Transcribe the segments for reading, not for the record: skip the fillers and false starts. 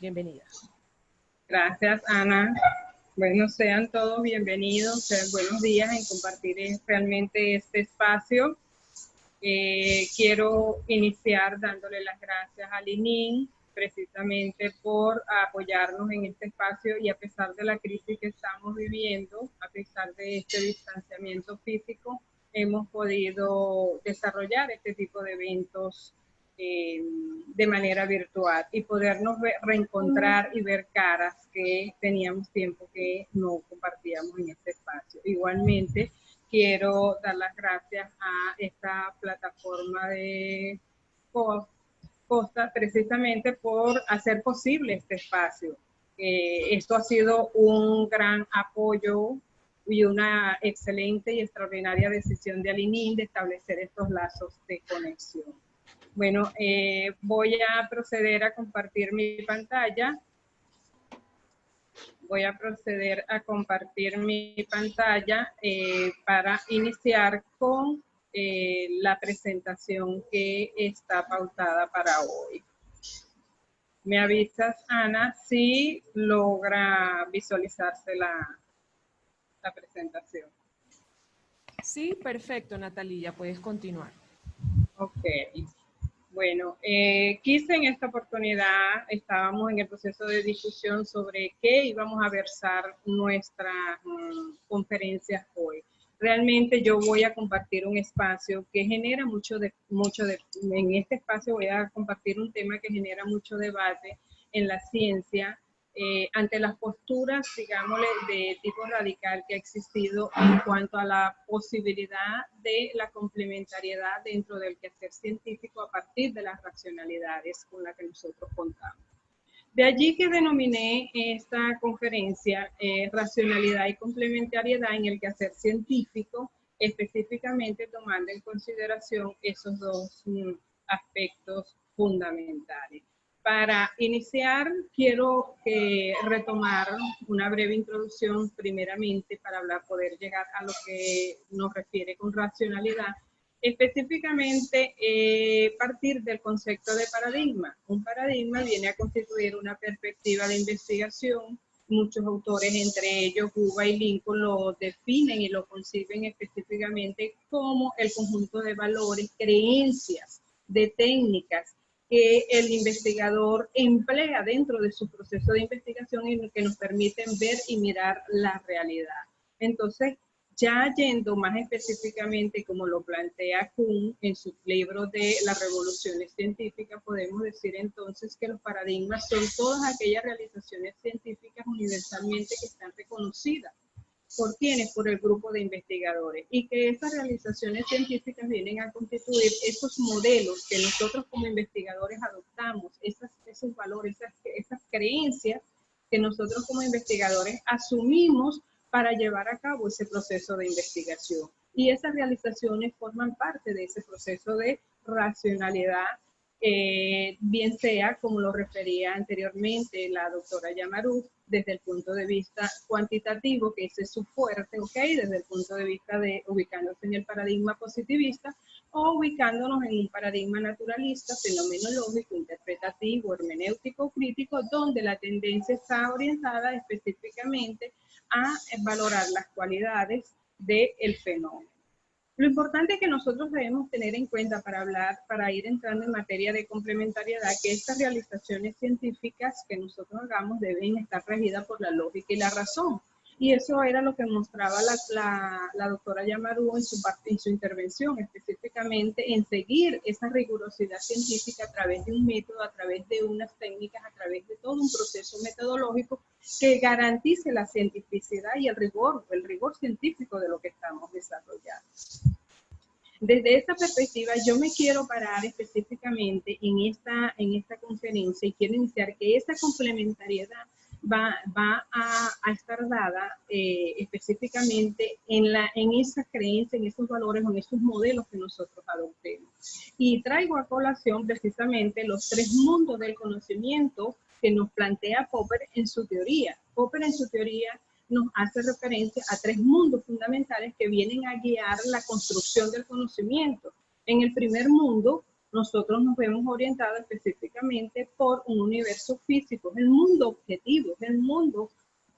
Bienvenida. Gracias, Ana. Bueno, sean todos bienvenidos, sean buenos días en compartir realmente este espacio. Quiero iniciar dándole las gracias a Linin, precisamente por apoyarnos en este espacio y a pesar de la crisis que estamos viviendo, a pesar de este distanciamiento físico, hemos podido desarrollar este tipo de eventos de manera virtual y podernos reencontrar y ver caras que teníamos tiempo que no compartíamos en este espacio. Igualmente, quiero dar las gracias a esta plataforma de Costa precisamente por hacer posible este espacio. Esto ha sido un gran apoyo y una excelente y extraordinaria decisión de Alinin de establecer estos lazos de conexión. Bueno, voy a proceder a compartir mi pantalla. Voy a proceder a compartir mi pantalla para iniciar con la presentación que está pautada para hoy. ¿Me avisas, Ana, si logra visualizarse la presentación? Sí, perfecto, Natalia, puedes continuar. Ok. Bueno, quise en esta oportunidad, estábamos en el proceso de discusión sobre qué íbamos a versar nuestra conferencia hoy. Realmente yo voy a compartir un espacio que genera en este espacio voy a compartir un tema que genera mucho debate en la ciencia, ante las posturas, digámosle, de tipo radical que ha existido en cuanto a la posibilidad de la complementariedad dentro del quehacer científico a partir de las racionalidades con las que nosotros contamos. De allí que denominé esta conferencia Racionalidad y Complementariedad en el quehacer científico, específicamente tomando en consideración esos dos aspectos fundamentales. Para iniciar, quiero retomar una breve introducción primeramente para poder llegar a lo que nos refiere con racionalidad. Específicamente, partir del concepto de paradigma. Un paradigma viene a constituir una perspectiva de investigación. Muchos autores, entre ellos Huba y Lincoln, lo definen y lo conciben específicamente como el conjunto de valores, creencias, de técnicas que el investigador emplea dentro de su proceso de investigación y que nos permiten ver y mirar la realidad. Entonces, ya yendo más específicamente, como lo plantea Kuhn en su libro de las revoluciones científicas, podemos decir entonces que los paradigmas son todas aquellas realizaciones científicas universalmente que están reconocidas. ¿Por quiénes? Por el grupo de investigadores. Y que esas realizaciones científicas vienen a constituir esos modelos que nosotros como investigadores adoptamos, esos valores, esas creencias que nosotros como investigadores asumimos para llevar a cabo ese proceso de investigación. Y esas realizaciones forman parte de ese proceso de racionalidad, bien sea, como lo refería anteriormente la doctora Yamarú, desde el punto de vista cuantitativo, que ese es su fuerte, ¿ok? Desde el punto de vista de ubicándose en el paradigma positivista, o ubicándonos en un paradigma naturalista, fenomenológico, interpretativo, hermenéutico, crítico, donde la tendencia está orientada específicamente a valorar las cualidades del fenómeno. Lo importante es que nosotros debemos tener en cuenta para ir entrando en materia de complementariedad, que estas realizaciones científicas que nosotros hagamos deben estar regidas por la lógica y la razón. Y eso era lo que mostraba la doctora Yamarú en su intervención, específicamente en seguir esa rigurosidad científica a través de un método, a través de unas técnicas, a través de todo un proceso metodológico que garantice la cientificidad y el rigor científico de lo que estamos desarrollando. Desde esta perspectiva, yo me quiero parar específicamente en esta conferencia y quiero iniciar que esa complementariedad va a estar dada específicamente en esa creencia, en esos valores, en esos modelos que nosotros adoptemos. Y traigo a colación precisamente los tres mundos del conocimiento que nos plantea Popper en su teoría. Popper en su teoría nos hace referencia a tres mundos fundamentales que vienen a guiar la construcción del conocimiento. En el primer mundo nosotros nos vemos orientados específicamente por un universo físico, es el mundo objetivo, es el mundo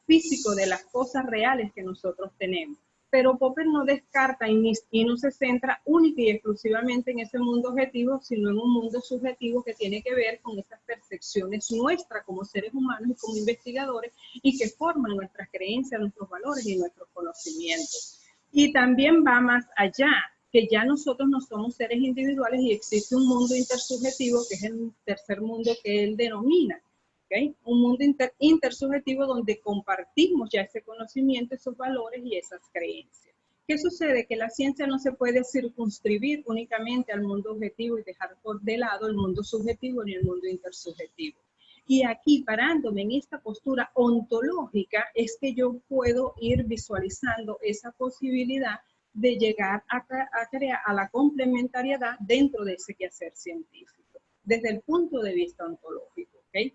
físico de las cosas reales que nosotros tenemos. Pero Popper no descarta y no se centra única y exclusivamente en ese mundo objetivo, sino en un mundo subjetivo que tiene que ver con esas percepciones nuestras como seres humanos y como investigadores y que forman nuestras creencias, nuestros valores y nuestros conocimientos. Y también va más allá, que ya nosotros no somos seres individuales y existe un mundo intersubjetivo, que es el tercer mundo que él denomina. ¿Okay? Un mundo intersubjetivo donde compartimos ya ese conocimiento, esos valores y esas creencias. ¿Qué sucede? Que la ciencia no se puede circunscribir únicamente al mundo objetivo y dejar por de lado el mundo subjetivo ni el mundo intersubjetivo. Y aquí, parándome en esta postura ontológica, es que yo puedo ir visualizando esa posibilidad de llegar a crear a la complementariedad dentro de ese quehacer científico, desde el punto de vista ontológico. ¿Okay?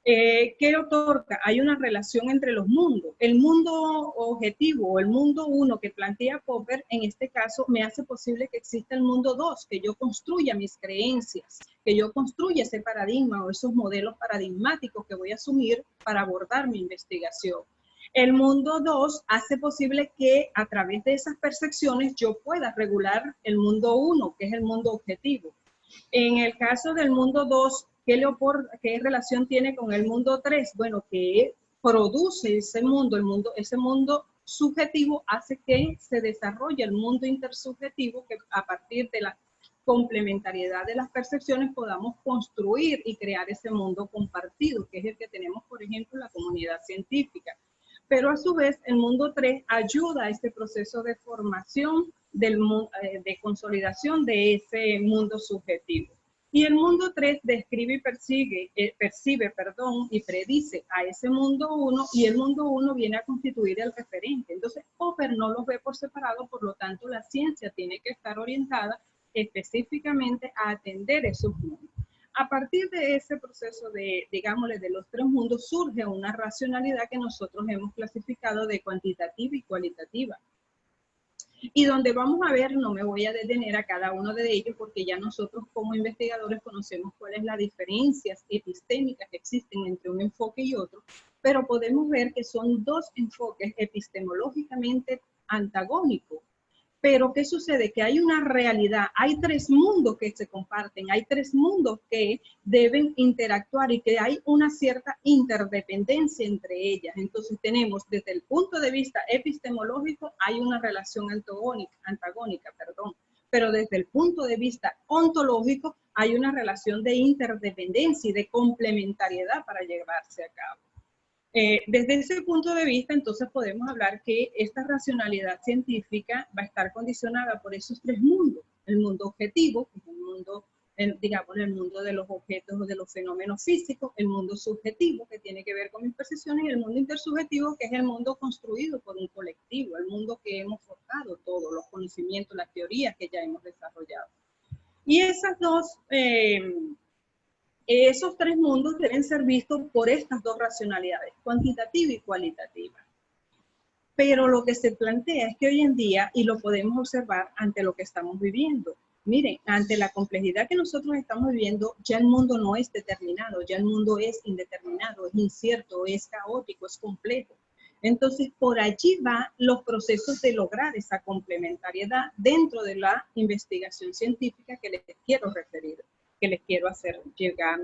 ¿Qué otorga? Hay una relación entre los mundos. El mundo objetivo o el mundo 1 que plantea Popper, en este caso, me hace posible que exista el mundo 2, que yo construya mis creencias, que yo construya ese paradigma o esos modelos paradigmáticos que voy a asumir para abordar mi investigación. El mundo 2 hace posible que a través de esas percepciones yo pueda regular el mundo 1, que es el mundo objetivo. En el caso del mundo 2, ¿qué relación tiene con el mundo 3? Bueno, que produce ese mundo subjetivo hace que se desarrolle el mundo intersubjetivo, que a partir de la complementariedad de las percepciones podamos construir y crear ese mundo compartido, que es el que tenemos, por ejemplo, en la comunidad científica. Pero a su vez, el mundo 3 ayuda a este proceso de formación, de consolidación de ese mundo subjetivo. Y el mundo 3 describe y percibe y predice a ese mundo 1, y el mundo 1 viene a constituir el referente. Entonces, Popper no los ve por separado, por lo tanto, la ciencia tiene que estar orientada específicamente a atender esos mundos. A partir de ese proceso de, digámosle, de los tres mundos, surge una racionalidad que nosotros hemos clasificado de cuantitativa y cualitativa. Y donde vamos a ver, no me voy a detener a cada uno de ellos porque ya nosotros como investigadores conocemos cuáles las diferencias epistémicas que existen entre un enfoque y otro, pero podemos ver que son dos enfoques epistemológicamente antagónicos. Pero ¿qué sucede? Que hay una realidad, hay tres mundos que se comparten, hay tres mundos que deben interactuar y que hay una cierta interdependencia entre ellas. Entonces tenemos desde el punto de vista epistemológico hay una relación antagónica, pero desde el punto de vista ontológico hay una relación de interdependencia y de complementariedad para llevarse a cabo. Desde ese punto de vista, entonces podemos hablar que esta racionalidad científica va a estar condicionada por esos tres mundos. El mundo objetivo, que es el mundo, digamos, el mundo de los objetos o de los fenómenos físicos, el mundo subjetivo, que tiene que ver con mis percepciones, y el mundo intersubjetivo, que es el mundo construido por un colectivo, el mundo que hemos forjado todos, los conocimientos, las teorías que ya hemos desarrollado. Y esos tres mundos deben ser vistos por estas dos racionalidades, cuantitativa y cualitativa. Pero lo que se plantea es que hoy en día, y lo podemos observar ante lo que estamos viviendo, miren, ante la complejidad que nosotros estamos viviendo, ya el mundo no es determinado, ya el mundo es indeterminado, es incierto, es caótico, es complejo. Entonces, por allí van los procesos de lograr esa complementariedad dentro de la investigación científica que les quiero referir, que les quiero hacer llegar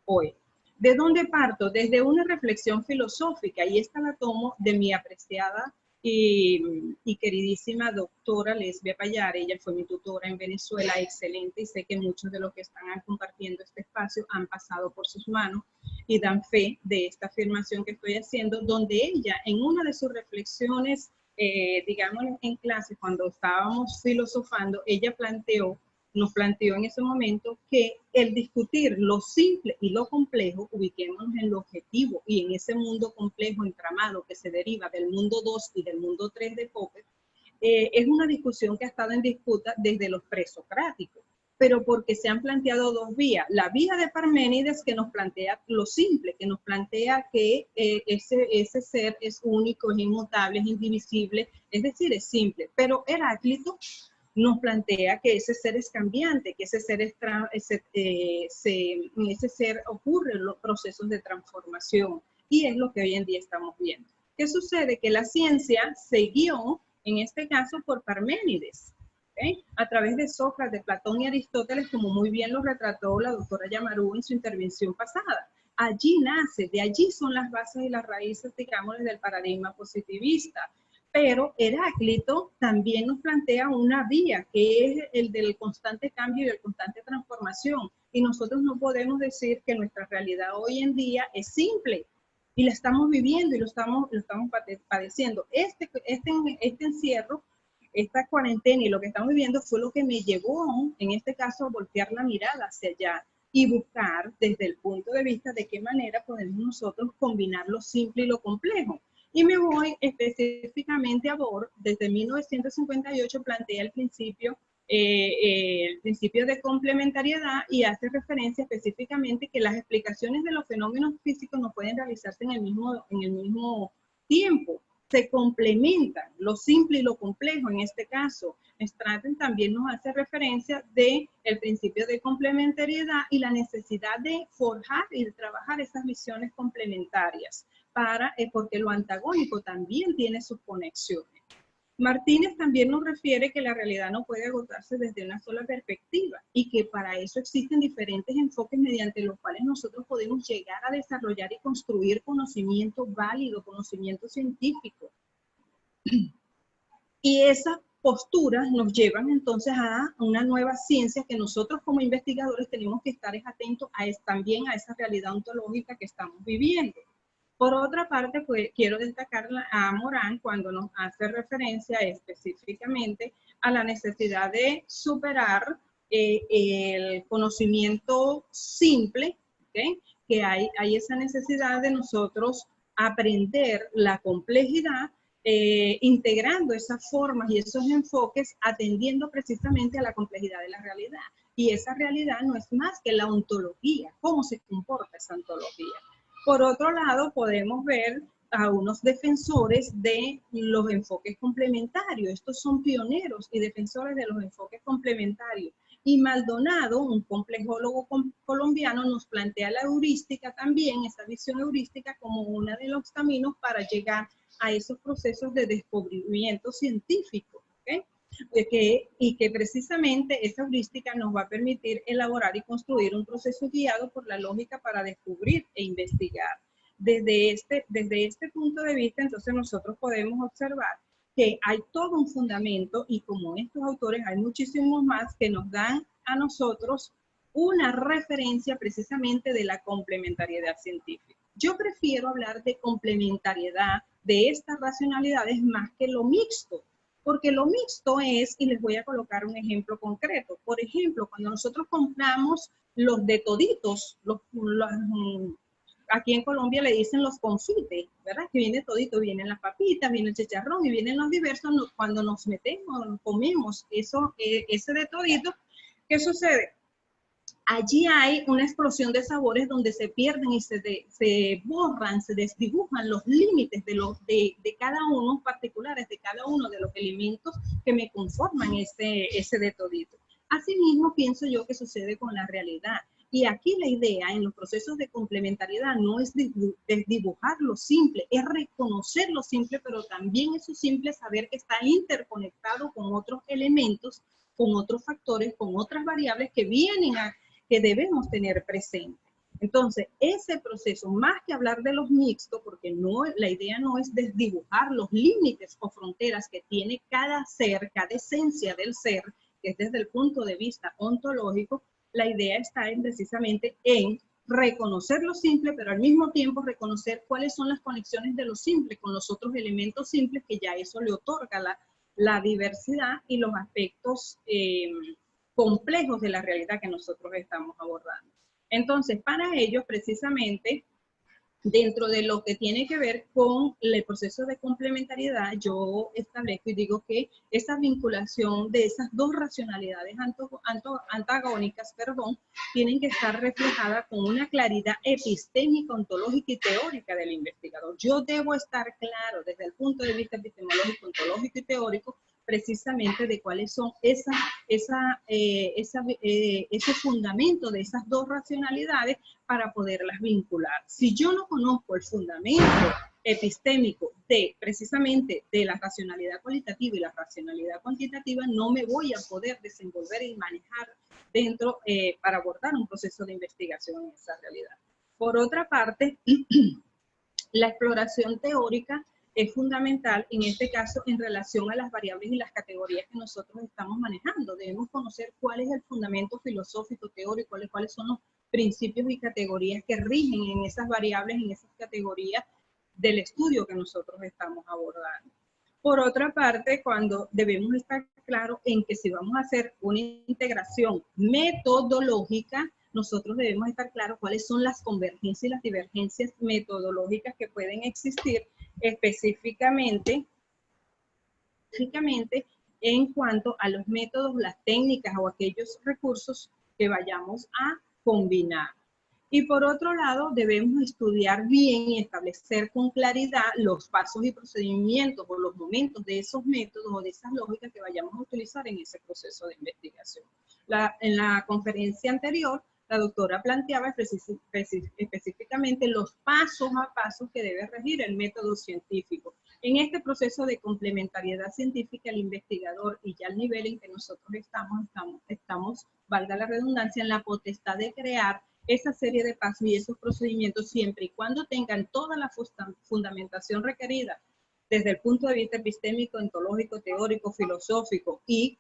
hoy. ¿De dónde parto? Desde una reflexión filosófica, y esta la tomo de mi apreciada y queridísima doctora Lesbia Payar. Ella fue mi tutora en Venezuela, excelente, y sé que muchos de los que están compartiendo este espacio han pasado por sus manos y dan fe de esta afirmación que estoy haciendo, donde ella, en una de sus reflexiones, digamos en clase, cuando estábamos filosofando, ella nos planteó en ese momento que el discutir lo simple y lo complejo, ubiquémonos en lo objetivo y en ese mundo complejo entramado que se deriva del mundo 2 y del mundo 3 de Popper, es una discusión que ha estado en disputa desde los presocráticos, pero porque se han planteado dos vías. La vía de Parménides, que nos plantea lo simple, que nos plantea que ese ser es único, es inmutable, es indivisible, es decir, es simple, pero Heráclito nos plantea que ese ser es cambiante, que ese ser, en ese ser ocurren los procesos de transformación, y es lo que hoy en día estamos viendo. ¿Qué sucede? Que la ciencia se guió, en este caso, por Parménides, ¿okay? A través de Sócrates, Platón y Aristóteles, como muy bien lo retrató la doctora Yamarú en su intervención pasada. Allí nace, de allí son las bases y las raíces, digamos, del paradigma positivista. Pero Heráclito también nos plantea una vía, que es el del constante cambio y de constante transformación. Y nosotros no podemos decir que nuestra realidad hoy en día es simple, y la estamos viviendo y lo estamos padeciendo. Este encierro, esta cuarentena y lo que estamos viviendo fue lo que me llevó, en este caso, a voltear la mirada hacia allá y buscar desde el punto de vista de qué manera podemos nosotros combinar lo simple y lo complejo. Y me voy específicamente a Bohr. Desde 1958 plantea el principio de complementariedad, y hace referencia específicamente que las explicaciones de los fenómenos físicos no pueden realizarse en el mismo tiempo. Se complementan lo simple y lo complejo. En este caso, Stratton también nos hace referencia del principio de complementariedad y la necesidad de forjar y de trabajar esas visiones complementarias, porque lo antagónico también tiene sus conexiones. Martínez también nos refiere que la realidad no puede agotarse desde una sola perspectiva, y que para eso existen diferentes enfoques mediante los cuales nosotros podemos llegar a desarrollar y construir conocimiento válido, conocimiento científico. Y esas posturas nos llevan entonces a una nueva ciencia que nosotros como investigadores tenemos que estar atentos también a esa realidad ontológica que estamos viviendo. Por otra parte, pues, quiero destacar a Morán cuando nos hace referencia específicamente a la necesidad de superar el conocimiento simple, ¿okay? Que hay esa necesidad de nosotros aprender la complejidad, integrando esas formas y esos enfoques, atendiendo precisamente a la complejidad de la realidad. Y esa realidad no es más que la ontología, cómo se comporta esa ontología. Por otro lado, podemos ver a unos defensores de los enfoques complementarios. Estos son pioneros y defensores de los enfoques complementarios. Y Maldonado, un complejólogo colombiano, nos plantea la heurística también, esa visión heurística como uno de los caminos para llegar a esos procesos de descubrimiento científico, ¿okay? Y que precisamente esa heurística nos va a permitir elaborar y construir un proceso guiado por la lógica para descubrir e investigar. Desde este punto de vista, entonces nosotros podemos observar que hay todo un fundamento, y como estos autores hay muchísimos más que nos dan a nosotros una referencia precisamente de la complementariedad científica. Yo prefiero hablar de complementariedad de estas racionalidades más que lo mixto, porque lo mixto es, y les voy a colocar un ejemplo concreto. Por ejemplo, cuando nosotros compramos los de toditos, aquí en Colombia le dicen los confites, ¿verdad? Que viene todito, vienen las papitas, viene el chicharrón y vienen los diversos. Cuando nos metemos, comemos ese de todito, ¿qué sucede? Allí hay una explosión de sabores donde se pierden y se borran, se desdibujan los límites de cada uno, particulares de cada uno de los elementos que me conforman ese de todito. Asimismo, pienso yo que sucede con la realidad. Y aquí la idea en los procesos de complementariedad no es desdibujar lo simple, es reconocer lo simple, pero también eso simple saber que está interconectado con otros elementos, con otros factores, con otras variables que debemos tener presente. Entonces, ese proceso, más que hablar de los mixtos, porque la idea no es desdibujar los límites o fronteras que tiene cada ser, cada esencia del ser, que es desde el punto de vista ontológico, la idea está precisamente en reconocer lo simple, pero al mismo tiempo reconocer cuáles son las conexiones de lo simple con los otros elementos simples, que ya eso le otorga la diversidad y los aspectos complejos de la realidad que nosotros estamos abordando. Entonces, para ello, precisamente, dentro de lo que tiene que ver con el proceso de complementariedad, yo establezco y digo que esa vinculación de esas dos racionalidades antagónicas, tienen que estar reflejadas con una claridad epistémica, ontológica y teórica del investigador. Yo debo estar claro desde el punto de vista epistemológico, ontológico y teórico precisamente de cuáles son ese fundamento de esas dos racionalidades para poderlas vincular. Si yo no conozco el fundamento epistémico precisamente de la racionalidad cualitativa y la racionalidad cuantitativa, no me voy a poder desenvolver y manejar dentro para abordar un proceso de investigación en esa realidad. Por otra parte, la exploración teórica es fundamental en este caso en relación a las variables y las categorías que nosotros estamos manejando. Debemos conocer cuál es el fundamento filosófico, teórico, cuáles son los principios y categorías que rigen en esas variables, en esas categorías del estudio que nosotros estamos abordando. Por otra parte, cuando debemos estar claros en que si vamos a hacer una integración metodológica, nosotros debemos estar claros cuáles son las convergencias y las divergencias metodológicas que pueden existir específicamente en cuanto a los métodos, las técnicas o aquellos recursos que vayamos a combinar. Y por otro lado, debemos estudiar bien y establecer con claridad los pasos y procedimientos o los momentos de esos métodos o de esas lógicas que vayamos a utilizar en ese proceso de investigación. En la conferencia anterior, la doctora planteaba específicamente los pasos a pasos que debe regir el método científico. En este proceso de complementariedad científica, el investigador y ya al nivel en que nosotros estamos, valga la redundancia, en la potestad de crear esa serie de pasos y esos procedimientos siempre y cuando tengan toda la fundamentación requerida desde el punto de vista epistémico, ontológico, teórico, filosófico y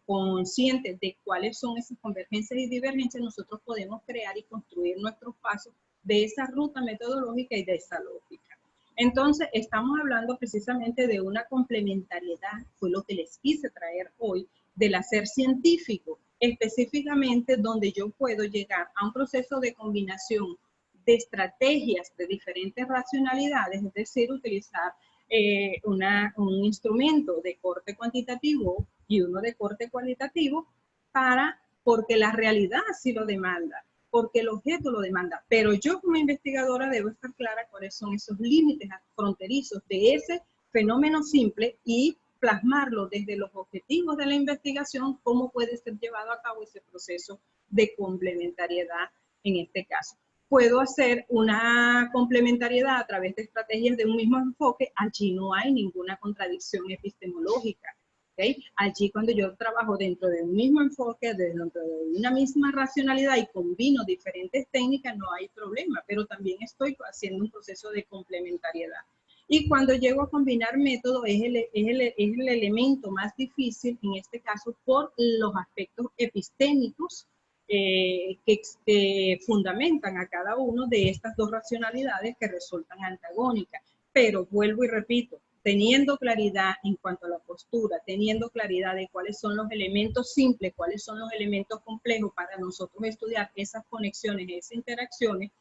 conscientes de cuáles son esas convergencias y divergencias, nosotros podemos crear y construir nuestros pasos de esa ruta metodológica y de esa lógica. Entonces, estamos hablando precisamente de una complementariedad, fue lo que les quise traer hoy, del hacer científico, específicamente donde yo puedo llegar a un proceso de combinación de estrategias de diferentes racionalidades, es decir, utilizar un instrumento de corte cuantitativo y uno de corte cualitativo porque la realidad así lo demanda, porque el objeto lo demanda. Pero yo como investigadora debo estar clara cuáles son esos límites fronterizos de ese fenómeno simple y plasmarlo desde los objetivos de la investigación, cómo puede ser llevado a cabo ese proceso de complementariedad en este caso. Puedo hacer una complementariedad a través de estrategias de un mismo enfoque, allí no hay ninguna contradicción epistemológica. ¿Okay? Allí cuando yo trabajo dentro de un mismo enfoque, dentro de una misma racionalidad y combino diferentes técnicas, no hay problema, pero también estoy haciendo un proceso de complementariedad. Y cuando llego a combinar métodos es el elemento más difícil, en este caso, por los aspectos epistémicos que fundamentan a cada uno de estas dos racionalidades que resultan antagónicas. Pero vuelvo y repito, teniendo claridad en cuanto a la postura, teniendo claridad de cuáles son los elementos simples, cuáles son los elementos complejos para nosotros estudiar esas conexiones, esas interacciones,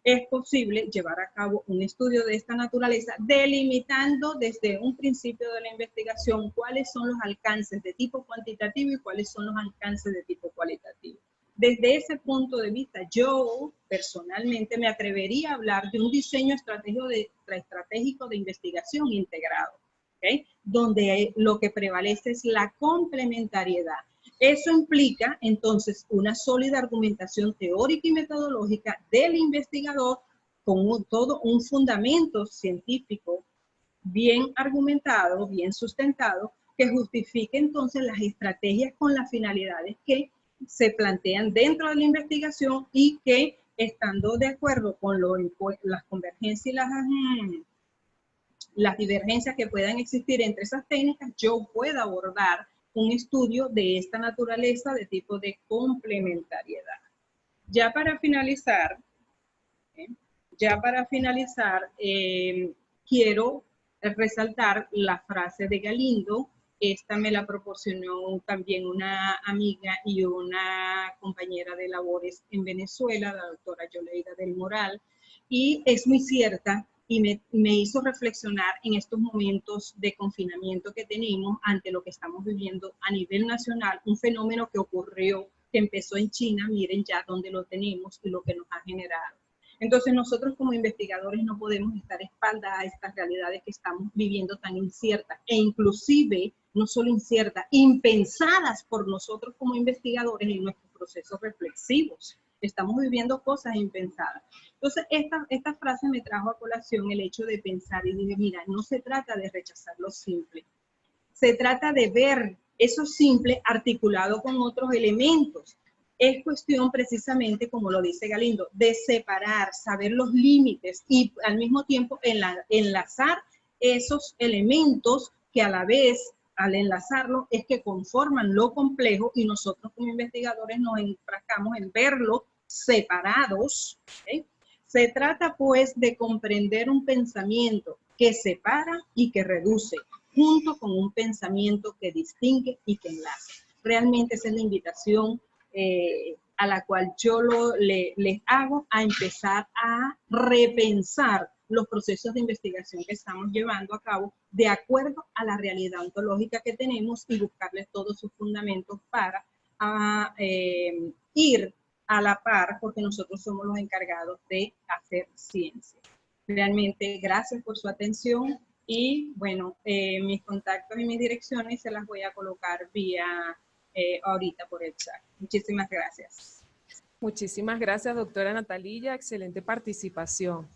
es posible llevar a cabo un estudio de esta naturaleza, delimitando desde un principio de la investigación cuáles son los alcances de tipo cuantitativo y cuáles son los alcances de tipo cualitativo. Desde ese punto de vista, yo personalmente me atrevería a hablar de un diseño estratégico de investigación integrado, ¿okay? Donde lo que prevalece es la complementariedad. Eso implica, entonces, una sólida argumentación teórica y metodológica del investigador con todo un fundamento científico bien argumentado, bien sustentado, que justifique entonces las estrategias con las finalidades que se plantean dentro de la investigación y que, estando de acuerdo con las convergencias y las divergencias que puedan existir entre esas técnicas, yo pueda abordar un estudio de esta naturaleza de tipo de complementariedad. Ya para finalizar, quiero resaltar la frase de Galindo. Esta me la proporcionó también una amiga y una compañera de labores en Venezuela, la doctora Yoleida del Moral, y es muy cierta y me hizo reflexionar en estos momentos de confinamiento que tenemos ante lo que estamos viviendo a nivel nacional, un fenómeno que ocurrió, que empezó en China, miren ya dónde lo tenemos y lo que nos ha generado. Entonces nosotros como investigadores no podemos estar espalda a estas realidades que estamos viviendo tan inciertas e inclusive, no solo inciertas, impensadas por nosotros como investigadores en nuestros procesos reflexivos. Estamos viviendo cosas impensadas. Entonces esta frase me trajo a colación el hecho de pensar y dije, mira, no se trata de rechazar lo simple, se trata de ver eso simple articulado con otros elementos. Es cuestión precisamente, como lo dice Galindo, de separar, saber los límites y al mismo tiempo enlazar esos elementos que a la vez, al enlazarlo, es que conforman lo complejo y nosotros como investigadores nos enfrascamos en verlo separados. ¿Okay? Se trata pues de comprender un pensamiento que separa y que reduce, junto con un pensamiento que distingue y que enlaza. Realmente esa es la invitación a la cual yo les hago a empezar a repensar los procesos de investigación que estamos llevando a cabo de acuerdo a la realidad ontológica que tenemos y buscarles todos sus fundamentos para ir a la par, porque nosotros somos los encargados de hacer ciencia. Realmente, gracias por su atención y bueno, mis contactos y mis direcciones se las voy a colocar vía ahorita por el chat. Muchísimas gracias. Muchísimas gracias, doctora Natalía. Excelente participación.